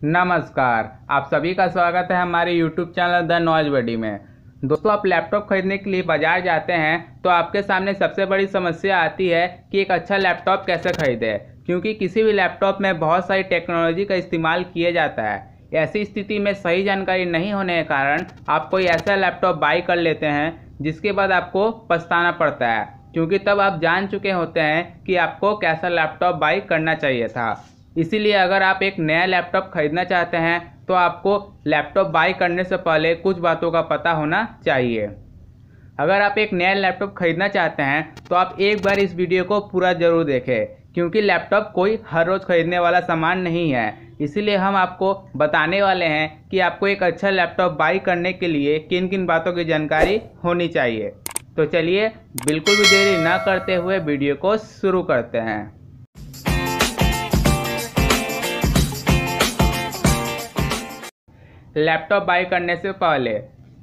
नमस्कार, आप सभी का स्वागत है हमारे YouTube चैनल द नॉलेज बडी में। दोस्तों, आप लैपटॉप खरीदने के लिए बाज़ार जाते हैं तो आपके सामने सबसे बड़ी समस्या आती है कि एक अच्छा लैपटॉप कैसे खरीदें, क्योंकि किसी भी लैपटॉप में बहुत सारी टेक्नोलॉजी का इस्तेमाल किया जाता है। ऐसी स्थिति में सही जानकारी नहीं होने के कारण आप कोई ऐसा लैपटॉप बाई कर लेते हैं जिसके बाद आपको पछताना पड़ता है, क्योंकि तब आप जान चुके होते हैं कि आपको कैसा लैपटॉप बाई करना चाहिए था। इसीलिए अगर आप एक नया लैपटॉप खरीदना चाहते हैं तो आपको लैपटॉप बाई करने से पहले कुछ बातों का पता होना चाहिए। अगर आप एक नया लैपटॉप खरीदना चाहते हैं तो आप एक बार इस वीडियो को पूरा ज़रूर देखें, क्योंकि लैपटॉप कोई हर रोज़ खरीदने वाला सामान नहीं है। इसीलिए हम आपको बताने वाले हैं कि आपको एक अच्छा लैपटॉप बाई करने के लिए किन किन बातों की जानकारी होनी चाहिए। तो चलिए बिल्कुल भी देरी न करते हुए वीडियो को शुरू करते हैं। लैपटॉप बाई करने से पहले,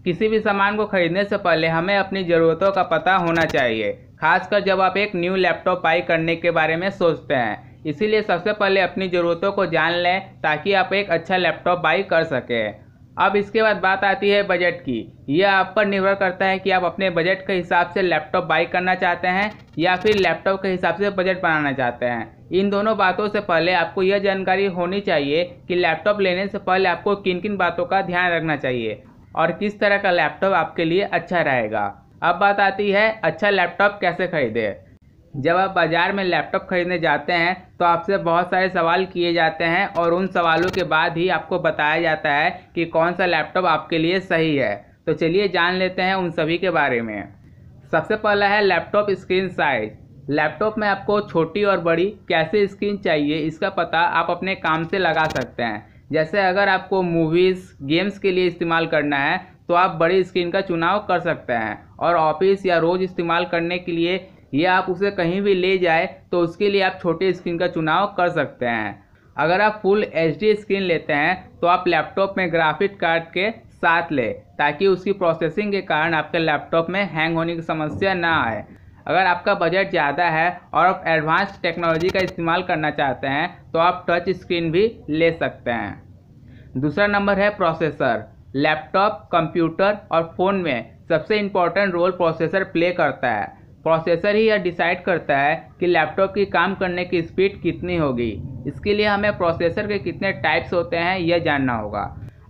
किसी भी सामान को खरीदने से पहले हमें अपनी ज़रूरतों का पता होना चाहिए, खासकर जब आप एक न्यू लैपटॉप बाई करने के बारे में सोचते हैं। इसीलिए सबसे पहले अपनी ज़रूरतों को जान लें ताकि आप एक अच्छा लैपटॉप बाई कर सकें। अब इसके बाद बात आती है बजट की। यह आप पर निर्भर करता है कि आप अपने बजट के हिसाब से लैपटॉप बाई करना चाहते हैं या फिर लैपटॉप के हिसाब से बजट बनाना चाहते हैं। इन दोनों बातों से पहले आपको यह जानकारी होनी चाहिए कि लैपटॉप लेने से पहले आपको किन किन बातों का ध्यान रखना चाहिए और किस तरह का लैपटॉप आपके लिए अच्छा रहेगा। अब बात आती है अच्छा लैपटॉप कैसे खरीदें। जब आप बाज़ार में लैपटॉप खरीदने जाते हैं तो आपसे बहुत सारे सवाल किए जाते हैं और उन सवालों के बाद ही आपको बताया जाता है कि कौन सा लैपटॉप आपके लिए सही है। तो चलिए जान लेते हैं उन सभी के बारे में। सबसे पहला है लैपटॉप स्क्रीन साइज। लैपटॉप में आपको छोटी और बड़ी कैसे स्क्रीन चाहिए इसका पता आप अपने काम से लगा सकते हैं। जैसे अगर आपको मूवीज़, गेम्स के लिए इस्तेमाल करना है तो आप बड़ी स्क्रीन का चुनाव कर सकते हैं, और ऑफिस या रोज़ इस्तेमाल करने के लिए या आप उसे कहीं भी ले जाए तो उसके लिए आप छोटी स्क्रीन का चुनाव कर सकते हैं। अगर आप फुल HD स्क्रीन लेते हैं तो आप लैपटॉप में ग्राफिक कार्ड के साथ लें ताकि उसकी प्रोसेसिंग के कारण आपके लैपटॉप में हैंग होने की समस्या ना आए। अगर आपका बजट ज़्यादा है और आप एडवांस टेक्नोलॉजी का इस्तेमाल करना चाहते हैं तो आप टच स्क्रीन भी ले सकते हैं। दूसरा नंबर है प्रोसेसर। लैपटॉप, कंप्यूटर और फ़ोन में सबसे इम्पोर्टेंट रोल प्रोसेसर प्ले करता है। प्रोसेसर ही यह डिसाइड करता है कि लैपटॉप की काम करने की स्पीड कितनी होगी। इसके लिए हमें प्रोसेसर के कितने टाइप्स होते हैं यह जानना होगा।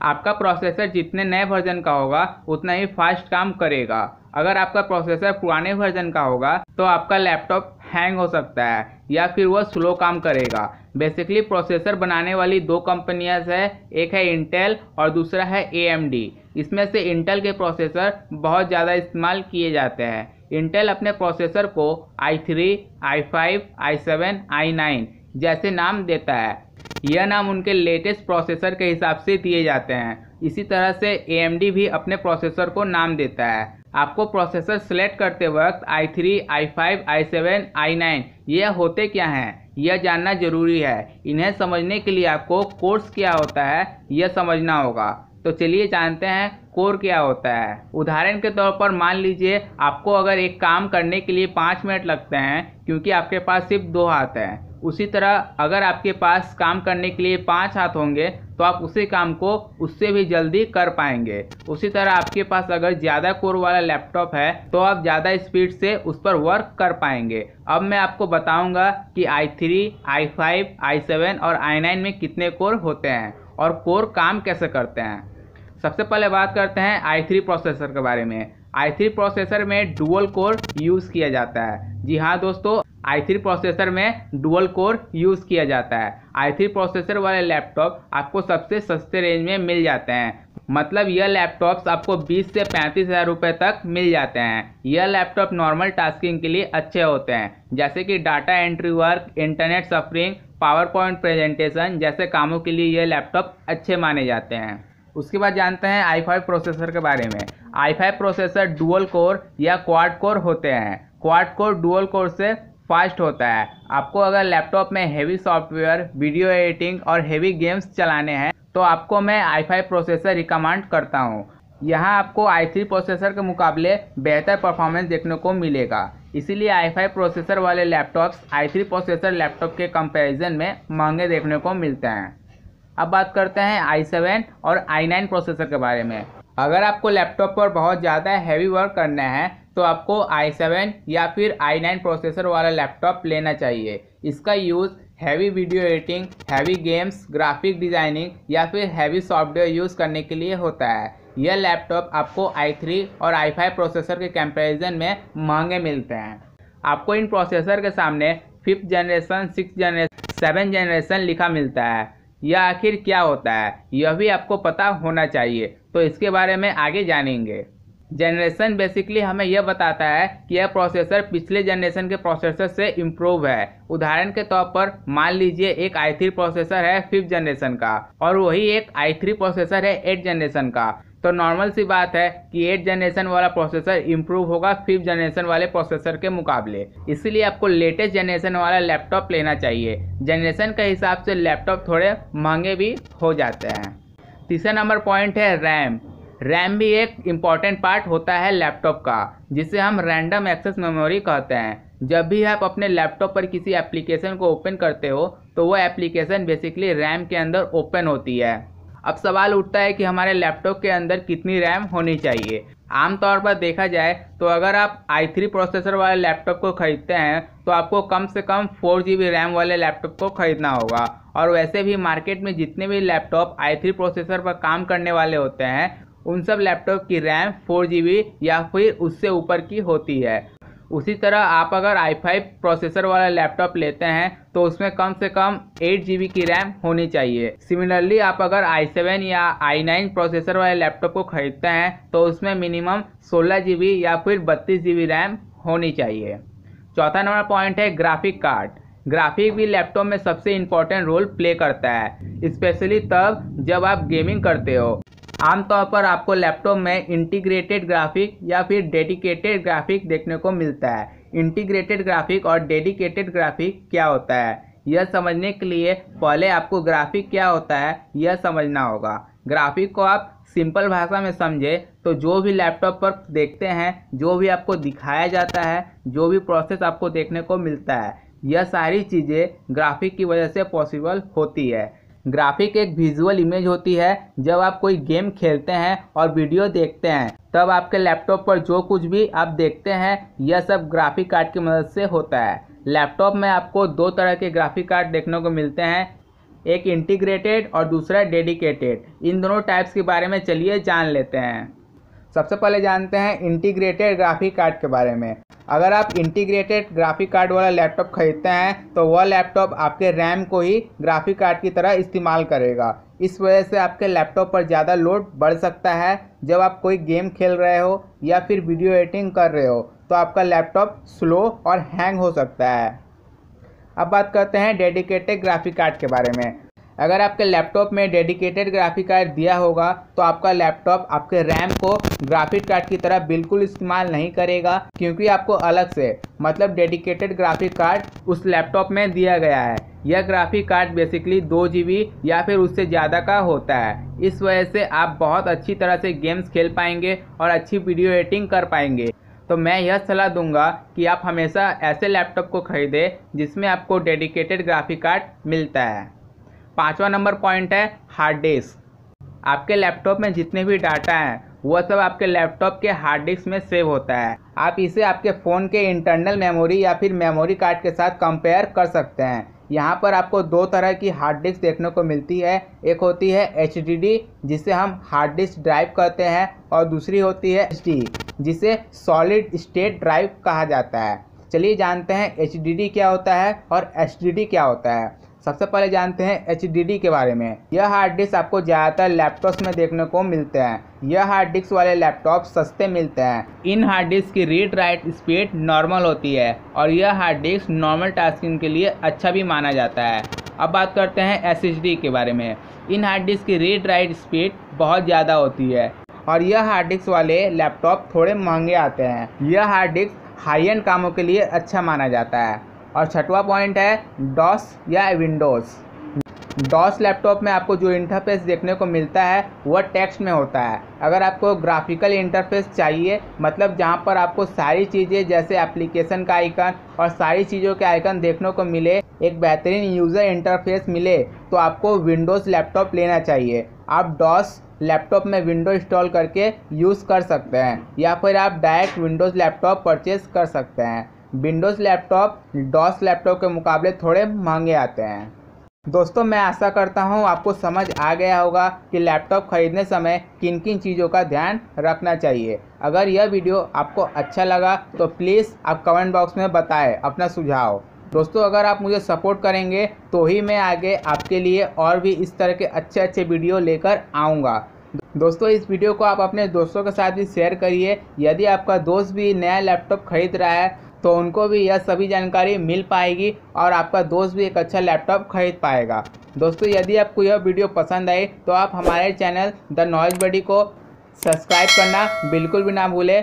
आपका प्रोसेसर जितने नए वर्जन का होगा उतना ही फास्ट काम करेगा। अगर आपका प्रोसेसर पुराने वर्जन का होगा तो आपका लैपटॉप हैंग हो सकता है या फिर वह स्लो काम करेगा। बेसिकली प्रोसेसर बनाने वाली दो कंपनियां हैं, एक है इंटेल और दूसरा है AMD। इसमें से इंटेल के प्रोसेसर बहुत ज़्यादा इस्तेमाल किए जाते हैं। इंटेल अपने प्रोसेसर को i3, i5, i7, i9 जैसे नाम देता है। यह नाम उनके लेटेस्ट प्रोसेसर के हिसाब से दिए जाते हैं। इसी तरह से AMD भी अपने प्रोसेसर को नाम देता है। आपको प्रोसेसर सेलेक्ट करते वक्त i3, i5, i7, i9 यह होते क्या हैं यह जानना जरूरी है। इन्हें समझने के लिए आपको कोर्स क्या होता है यह समझना होगा। तो चलिए जानते हैं कोर क्या होता है। उदाहरण के तौर पर मान लीजिए आपको अगर एक काम करने के लिए 5 मिनट लगते हैं क्योंकि आपके पास सिर्फ 2 हाथ हैं। उसी तरह अगर आपके पास काम करने के लिए 5 हाथ होंगे तो आप उसी काम को उससे भी जल्दी कर पाएंगे। उसी तरह आपके पास अगर ज़्यादा कोर वाला लैपटॉप है तो आप ज़्यादा स्पीड से उस पर वर्क कर पाएंगे। अब मैं आपको बताऊंगा कि i3, i5, i7 और i9 में कितने कोर होते हैं और कोर काम कैसे करते हैं। सबसे पहले बात करते हैं i3 प्रोसेसर के बारे में। i3 प्रोसेसर में डुअल कोर यूज़ किया जाता है। जी हाँ दोस्तों, i3 प्रोसेसर में डुअल कोर यूज़ किया जाता है। i3 प्रोसेसर वाले लैपटॉप आपको सबसे सस्ते रेंज में मिल जाते हैं। मतलब यह लैपटॉप्स आपको 20 से 35,000 रुपये तक मिल जाते हैं। यह लैपटॉप नॉर्मल टास्किंग के लिए अच्छे होते हैं, जैसे कि data entry work, internet surfing, power point presentation जैसे कामों के लिए यह लैपटॉप अच्छे माने जाते हैं। उसके बाद जानते हैं i5 प्रोसेसर के बारे में। i5 प्रोसेसर डुअल कोर या क्वाड कोर होते हैं। क्वाड कोर डुअल कोर से फास्ट होता है। आपको अगर लैपटॉप में हेवी सॉफ्टवेयर, वीडियो एडिटिंग और हेवी गेम्स चलाने हैं तो आपको मैं i5 प्रोसेसर रिकमेंड करता हूँ। यहाँ आपको i3 प्रोसेसर के मुकाबले बेहतर परफॉर्मेंस देखने को मिलेगा। इसीलिए i5 प्रोसेसर वाले लैपटॉप्स i3 प्रोसेसर लैपटॉप के कंपैरिजन में महंगे देखने को मिलते हैं। अब बात करते हैं i7 और i9 प्रोसेसर के बारे में। अगर आपको लैपटॉप पर बहुत ज़्यादा हैवी वर्क करना है तो आपको i7 या फिर i9 प्रोसेसर वाला लैपटॉप लेना चाहिए। इसका use heavy video editing, heavy games, graphic designing या फिर हैवी सॉफ्टवेयर यूज़ करने के लिए होता है। यह लैपटॉप आपको i3 और i5 प्रोसेसर के कंपैरिजन में महंगे मिलते हैं। आपको इन प्रोसेसर के सामने 5th generation, 6th generation, 7th generation लिखा मिलता है। यह आखिर क्या होता है यह भी आपको पता होना चाहिए, तो इसके बारे में आगे जानेंगे। जनरेशन बेसिकली हमें यह बताता है कि यह प्रोसेसर पिछले जनरेशन के प्रोसेसर से इम्प्रूव है। उदाहरण के तौर पर मान लीजिए एक i3 प्रोसेसर है 5th जनरेशन का और वही एक i3 प्रोसेसर है 8th जनरेशन का, तो नॉर्मल सी बात है कि 8th जनरेशन वाला प्रोसेसर इम्प्रूव होगा 5th जनरेशन वाले प्रोसेसर के मुकाबले। इसीलिए आपको लेटेस्ट जनरेशन वाला लैपटॉप लेना चाहिए। जनरेशन के हिसाब से लैपटॉप थोड़े महंगे भी हो जाते हैं। तीसरा नंबर पॉइंट है रैम। रैम भी एक इम्पॉर्टेंट पार्ट होता है लैपटॉप का, जिसे हम रैंडम एक्सेस मेमोरी कहते हैं। जब भी आप अपने लैपटॉप पर किसी एप्लीकेशन को ओपन करते हो तो वह एप्लीकेशन बेसिकली रैम के अंदर ओपन होती है। अब सवाल उठता है कि हमारे लैपटॉप के अंदर कितनी रैम होनी चाहिए। आमतौर पर देखा जाए तो अगर आप i3 प्रोसेसर वाले लैपटॉप को खरीदते हैं तो आपको कम से कम 4 GB रैम वाले लैपटॉप को खरीदना होगा। और वैसे भी मार्केट में जितने भी लैपटॉप i3 प्रोसेसर पर काम करने वाले होते हैं उन सब लैपटॉप की रैम 4 GB या फिर उससे ऊपर की होती है। उसी तरह आप अगर i5 प्रोसेसर वाला लैपटॉप लेते हैं तो उसमें कम से कम 8 GB की रैम होनी चाहिए। सिमिलरली आप अगर i7 या i9 प्रोसेसर वाले लैपटॉप को खरीदते हैं तो उसमें मिनिमम 16 GB या फिर 32 GB रैम होनी चाहिए। चौथा नंबर पॉइंट है ग्राफिक कार्ड। ग्राफिक भी लैपटॉप में सबसे इम्पोर्टेंट रोल प्ले करता है, स्पेशली तब जब आप गेमिंग करते हो। आमतौर पर आपको लैपटॉप में इंटीग्रेटेड ग्राफिक या फिर डेडिकेटेड ग्राफिक देखने को मिलता है। इंटीग्रेटेड ग्राफिक और डेडिकेटेड ग्राफिक क्या होता है यह समझने के लिए पहले आपको ग्राफिक क्या होता है यह समझना होगा। ग्राफिक को आप सिंपल भाषा में समझे तो जो भी लैपटॉप पर देखते हैं, जो भी आपको दिखाया जाता है, जो भी प्रोसेस आपको देखने को मिलता है, यह सारी चीज़ें ग्राफिक की वजह से पॉसिबल होती है। ग्राफिक एक विजुअल इमेज होती है। जब आप कोई गेम खेलते हैं और वीडियो देखते हैं तब आपके लैपटॉप पर जो कुछ भी आप देखते हैं यह सब ग्राफिक कार्ड की मदद से होता है। लैपटॉप में आपको दो तरह के ग्राफिक कार्ड देखने को मिलते हैं, एक इंटीग्रेटेड और दूसरा डेडिकेटेड। इन दोनों टाइप्स के बारे में चलिए जान लेते हैं। सबसे पहले जानते हैं इंटीग्रेटेड ग्राफिक कार्ड के बारे में। अगर आप इंटीग्रेटेड ग्राफिक कार्ड वाला लैपटॉप खरीदते हैं तो वह लैपटॉप आपके रैम को ही ग्राफिक कार्ड की तरह इस्तेमाल करेगा। इस वजह से आपके लैपटॉप पर ज़्यादा लोड बढ़ सकता है। जब आप कोई गेम खेल रहे हो या फिर वीडियो एडिटिंग कर रहे हो तो आपका लैपटॉप स्लो और हैंग हो सकता है। अब बात करते हैं डेडिकेटेड ग्राफिक कार्ड के बारे में। अगर आपके लैपटॉप में डेडिकेटेड ग्राफिक कार्ड दिया होगा तो आपका लैपटॉप आपके रैम को ग्राफिक कार्ड की तरह बिल्कुल इस्तेमाल नहीं करेगा, क्योंकि आपको अलग से मतलब डेडिकेटेड ग्राफिक कार्ड उस लैपटॉप में दिया गया है। यह ग्राफिक कार्ड बेसिकली 2 GB या फिर उससे ज़्यादा का होता है। इस वजह से आप बहुत अच्छी तरह से गेम्स खेल पाएंगे और अच्छी वीडियो एडिटिंग कर पाएंगे। तो मैं यह सलाह दूंगा कि आप हमेशा ऐसे लैपटॉप को खरीदें जिसमें आपको डेडिकेटेड ग्राफिक कार्ड मिलता है। पांचवा नंबर पॉइंट है हार्ड डिस्क। आपके लैपटॉप में जितने भी डाटा हैं वह सब आपके लैपटॉप के हार्ड डिस्क में सेव होता है। आप इसे आपके फ़ोन के इंटरनल मेमोरी या फिर मेमोरी कार्ड के साथ कंपेयर कर सकते हैं। यहाँ पर आपको दो तरह की हार्ड डिस्क देखने को मिलती है। एक होती है HDD जिसे हम हार्ड डिस्क ड्राइव कहते हैं, और दूसरी होती है SD जिसे सॉलिड स्टेट ड्राइव कहा जाता है। चलिए जानते हैं HDD क्या होता है और SSD क्या होता है। सबसे पहले जानते हैं HDD के बारे में। यह हार्ड डिस्क आपको ज़्यादातर लैपटॉप्स में देखने को मिलते हैं। यह हार्ड डिस्क वाले लैपटॉप सस्ते मिलते हैं। इन हार्ड डिस्क की रीड राइट स्पीड नॉर्मल होती है और यह हार्ड डिस्क नॉर्मल टास्किंग के लिए अच्छा भी माना जाता है। अब बात करते हैं SSD के बारे में। इन हार्ड डिस्क की रीड राइट स्पीड बहुत ज़्यादा होती है और यह हार्ड डिस्क वाले लैपटॉप थोड़े महंगे आते हैं। यह हार्ड डिस्क हाई एंड कामों के लिए अच्छा माना जाता है। और छठवां पॉइंट है डॉस या विंडोज़। डॉस लैपटॉप में आपको जो इंटरफेस देखने को मिलता है वह टेक्स्ट में होता है। अगर आपको ग्राफिकल इंटरफेस चाहिए, मतलब जहां पर आपको सारी चीज़ें जैसे एप्लीकेशन का आइकन और सारी चीज़ों के आइकन देखने को मिले, एक बेहतरीन यूज़र इंटरफेस मिले, तो आपको विंडोज़ लैपटॉप लेना चाहिए। आप डॉस लैपटॉप में विंडो इंस्टॉल करके यूज़ कर सकते हैं या फिर आप डायरेक्ट विंडोज़ लैपटॉप परचेज कर सकते हैं। विंडोज़ लैपटॉप डॉस लैपटॉप के मुकाबले थोड़े महंगे आते हैं। दोस्तों, मैं आशा करता हूं आपको समझ आ गया होगा कि लैपटॉप खरीदने समय किन किन चीज़ों का ध्यान रखना चाहिए। अगर यह वीडियो आपको अच्छा लगा तो प्लीज़ आप कमेंट बॉक्स में बताएं अपना सुझाव। दोस्तों, अगर आप मुझे सपोर्ट करेंगे तो ही मैं आगे आपके लिए और भी इस तरह के अच्छे वीडियो लेकर आऊँगा। दोस्तों, इस वीडियो को आप अपने दोस्तों के साथ भी शेयर करिए। यदि आपका दोस्त भी नया लैपटॉप खरीद रहा है तो उनको भी यह सभी जानकारी मिल पाएगी और आपका दोस्त भी एक अच्छा लैपटॉप खरीद पाएगा। दोस्तों, यदि आपको यह वीडियो पसंद आई तो आप हमारे चैनल द नॉलेज बडी को सब्सक्राइब करना बिल्कुल भी ना भूलें।